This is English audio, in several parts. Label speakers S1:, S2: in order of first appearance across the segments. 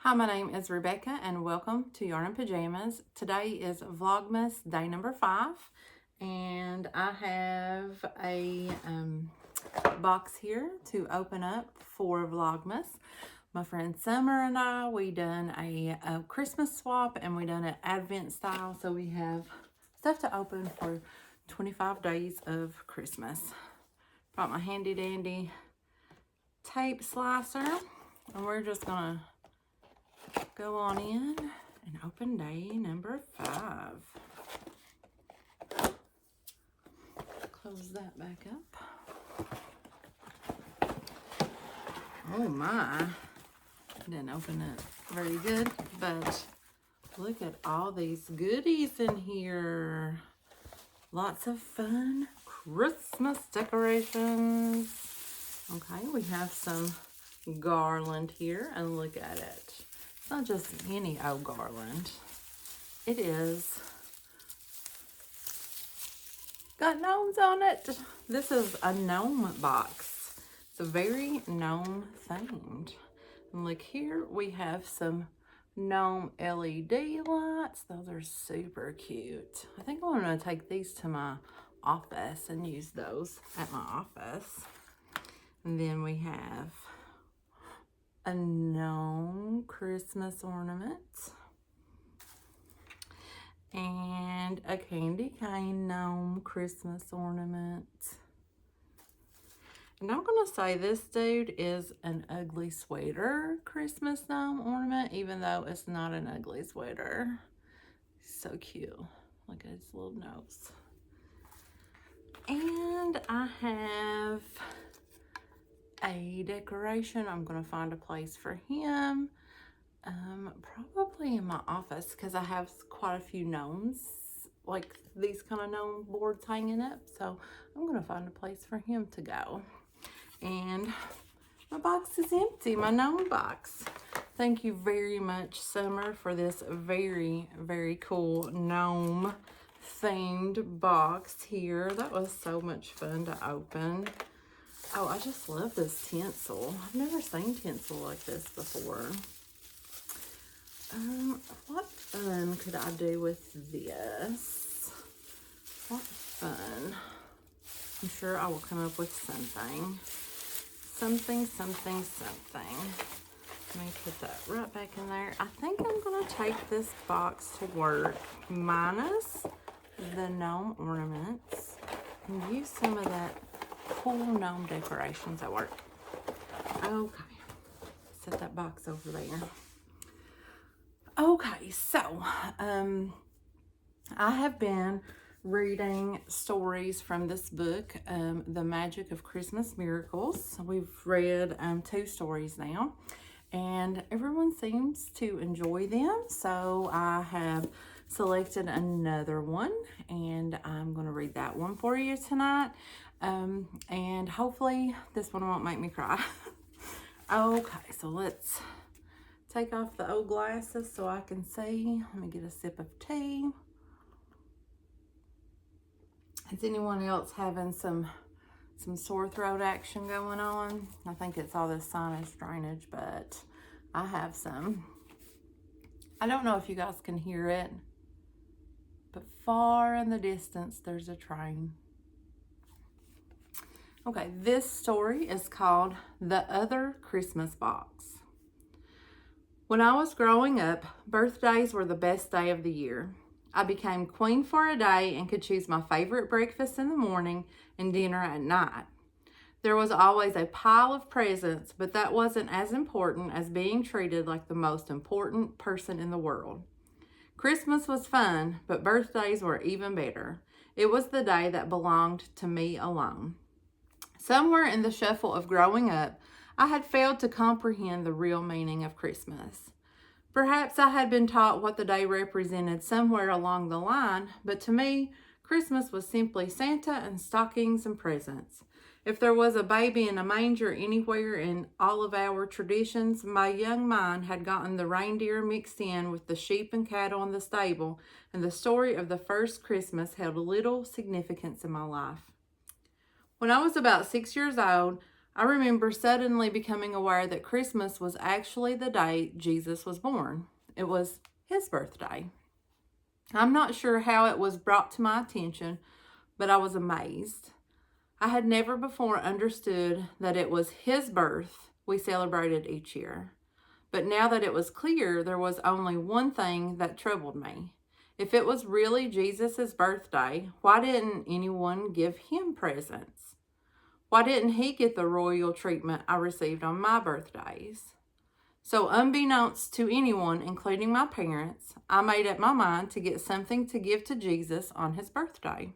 S1: Hi, my name is Rebecca and welcome to Yarn and Pajamas. Today is Vlogmas day number 5 and I have a box here to open up for Vlogmas. My friend Summer and I, we done a Christmas swap and we done an Advent style, so we have stuff to open for 25 days of Christmas. Brought my handy dandy tape slicer and we're just gonna go on in and open day number 5. Close that back up. Oh my, didn't open it very good, but look at all these goodies in here. Lots of fun Christmas decorations. Okay, we have some garland here and look at it. It's not just any old garland. It is got gnomes on it. This is a gnome box. It's a very gnome themed. And look here, we have some gnome LED lights. Those are super cute. I think I'm gonna take these to my office and use those at my office. And then we have a gnome Christmas ornament and a candy cane gnome Christmas ornament. And I'm gonna say this dude is an ugly sweater Christmas gnome ornament, even though it's not an ugly sweater. So cute. Look at his little nose. And I have a decoration. I'm gonna find a place for him, probably in my office, because I have quite a few gnomes, like these kind of gnome boards hanging up, so I'm gonna find a place for him to go. And my box is empty, my gnome box. Thank you very much, Summer, for this very, very cool gnome themed box here. That was so much fun to open. Oh, I just love this tinsel. I've never seen tinsel like this before. What fun could I do with this? What fun. I'm sure I will come up with something. Something. Let me put that right back in there. I think I'm going to take this box to work, minus the gnome ornaments, and use some of that cool gnome decorations at work. Okay, set that box over there. Okay, so I have been reading stories from this book, The Magic of Christmas Miracles. We've read 2 stories now, and everyone seems to enjoy them, so I have selected another one, and I'm going to read that one for you tonight. And hopefully this one won't make me cry. Okay, so let's take off the old glasses so I can see. Let me get a sip of tea. Is anyone else having some sore throat action going on? I think it's all this sinus drainage, but I have some. I don't know if you guys can hear it, but far in the distance there's a train. Okay, this story is called The Other Christmas Box. When I was growing up, birthdays were the best day of the year. I became queen for a day and could choose my favorite breakfast in the morning and dinner at night. There was always a pile of presents, but that wasn't as important as being treated like the most important person in the world. Christmas was fun, but birthdays were even better. It was the day that belonged to me alone. Somewhere in the shuffle of growing up, I had failed to comprehend the real meaning of Christmas. Perhaps I had been taught what the day represented somewhere along the line, but to me, Christmas was simply Santa and stockings and presents. If there was a baby in a manger anywhere in all of our traditions, my young mind had gotten the reindeer mixed in with the sheep and cattle in the stable, and the story of the first Christmas held little significance in my life. When I was about 6 years old, I remember suddenly becoming aware that Christmas was actually the day Jesus was born. It was his birthday. I'm not sure how it was brought to my attention, but I was amazed. I had never before understood that it was his birth we celebrated each year. But now that it was clear, there was only one thing that troubled me. If it was really Jesus' birthday, why didn't anyone give him presents? Why didn't he get the royal treatment I received on my birthdays? So unbeknownst to anyone, including my parents, I made up my mind to get something to give to Jesus on his birthday.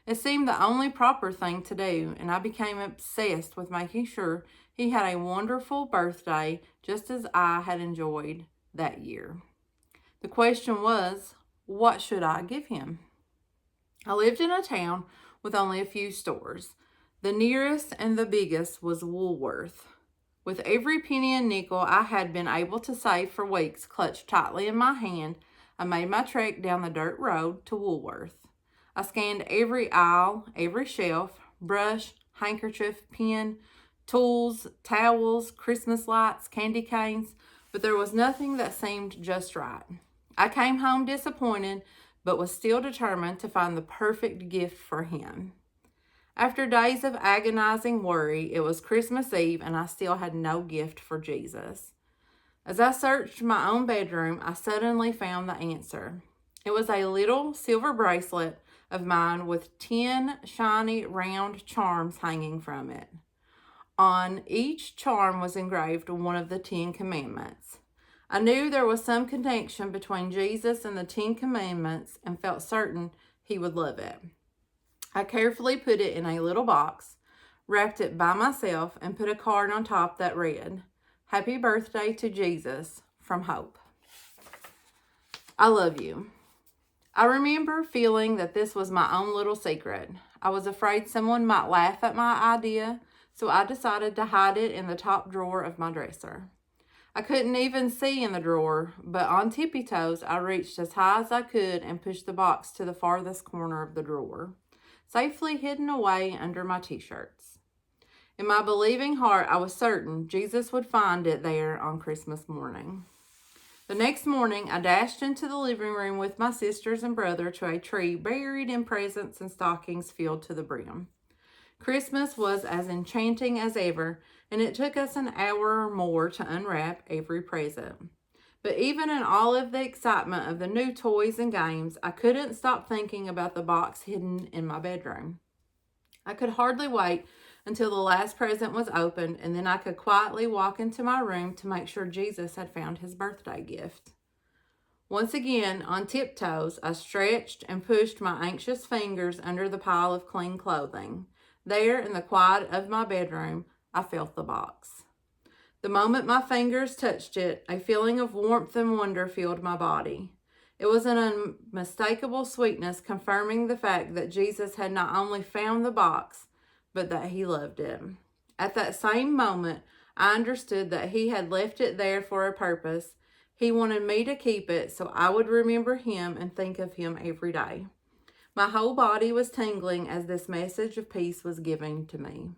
S1: It seemed the only proper thing to do, and I became obsessed with making sure he had a wonderful birthday just as I had enjoyed that year. The question was, what should I give him? I lived in a town with only a few stores. The nearest and the biggest was Woolworth. With every penny and nickel I had been able to save for weeks clutched tightly in my hand, I made my trek down the dirt road to Woolworth. I scanned every aisle, every shelf, brush, handkerchief, pen, tools, towels, Christmas lights, candy canes, but there was nothing that seemed just right. I came home disappointed, but was still determined to find the perfect gift for him. After days of agonizing worry, it was Christmas Eve and I still had no gift for Jesus. As I searched my own bedroom, I suddenly found the answer. It was a little silver bracelet of mine with 10 shiny round charms hanging from it. On each charm was engraved one of the 10 commandments. I knew there was some connection between Jesus and the 10 commandments and felt certain he would love it. I carefully put it in a little box, wrapped it by myself, and put a card on top that read, "Happy birthday to Jesus, from Hope. I love you." I remember feeling that this was my own little secret. I was afraid someone might laugh at my idea, so I decided to hide it in the top drawer of my dresser. I couldn't even see in the drawer, but on tippy toes, I reached as high as I could and pushed the box to the farthest corner of the drawer, safely hidden away under my t-shirts. In my believing heart, I was certain Jesus would find it there on Christmas morning. The next morning, I dashed into the living room with my sisters and brother to a tree buried in presents and stockings filled to the brim. Christmas was as enchanting as ever, and it took us an hour or more to unwrap every present. But even in all of the excitement of the new toys and games, I couldn't stop thinking about the box hidden in my bedroom. I could hardly wait until the last present was opened, and then I could quietly walk into my room to make sure Jesus had found his birthday gift. Once again, on tiptoes, I stretched and pushed my anxious fingers under the pile of clean clothing. There, in the quiet of my bedroom, I felt the box. The moment my fingers touched it, a feeling of warmth and wonder filled my body. It was an unmistakable sweetness confirming the fact that Jesus had not only found the box, but that he loved it. At that same moment, I understood that he had left it there for a purpose. He wanted me to keep it so I would remember him and think of him every day. My whole body was tingling as this message of peace was given to me.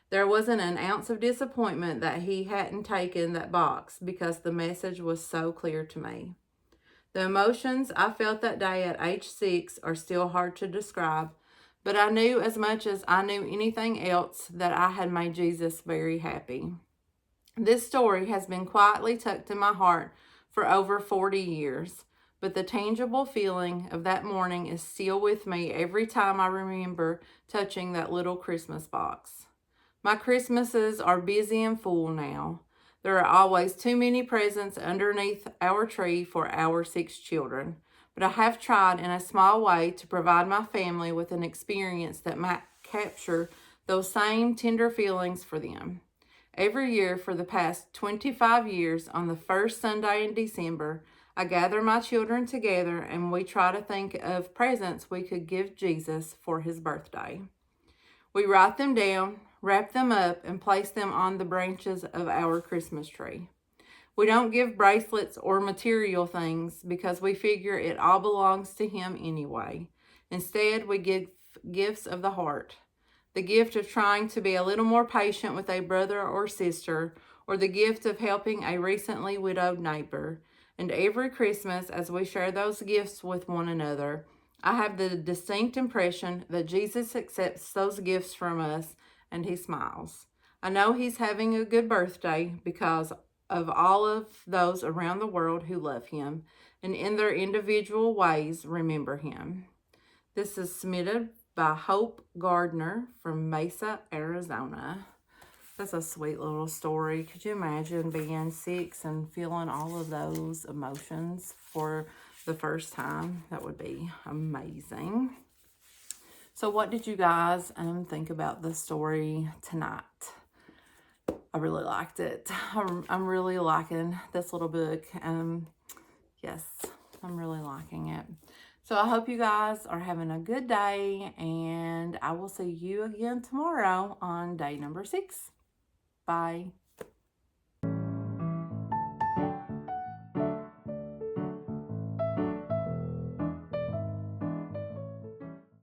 S1: There wasn't an ounce of disappointment that he hadn't taken that box because the message was so clear to me. The emotions I felt that day at age 6 are still hard to describe, but I knew as much as I knew anything else that I had made Jesus very happy. This story has been quietly tucked in my heart for over 40 years, but the tangible feeling of that morning is still with me every time I remember touching that little Christmas box. My Christmases are busy and full now. There are always too many presents underneath our tree for our 6 children, but I have tried in a small way to provide my family with an experience that might capture those same tender feelings for them. Every year for the past 25 years, on the first Sunday in December, I gather my children together and we try to think of presents we could give Jesus for his birthday. We write them down, wrap them up, and place them on the branches of our Christmas tree. We don't give bracelets or material things because we figure it all belongs to him anyway. Instead, we give gifts of the heart. the gift of trying to be a little more patient with a brother or sister, or the gift of helping a recently widowed neighbor. And every Christmas, as we share those gifts with one another, I have the distinct impression that Jesus accepts those gifts from us and he smiles. I know he's having a good birthday because of all of those around the world who love him and in their individual ways remember him. This is submitted by Hope Gardner from Mesa, Arizona. That's a sweet little story. Could you imagine being 6 and feeling all of those emotions for the first time? That would be amazing. So what did you guys think about the story tonight? I really liked it. I'm really liking this little book. Yes, I'm really liking it. So I hope you guys are having a good day, and I will see you again tomorrow on day number 6. Bye.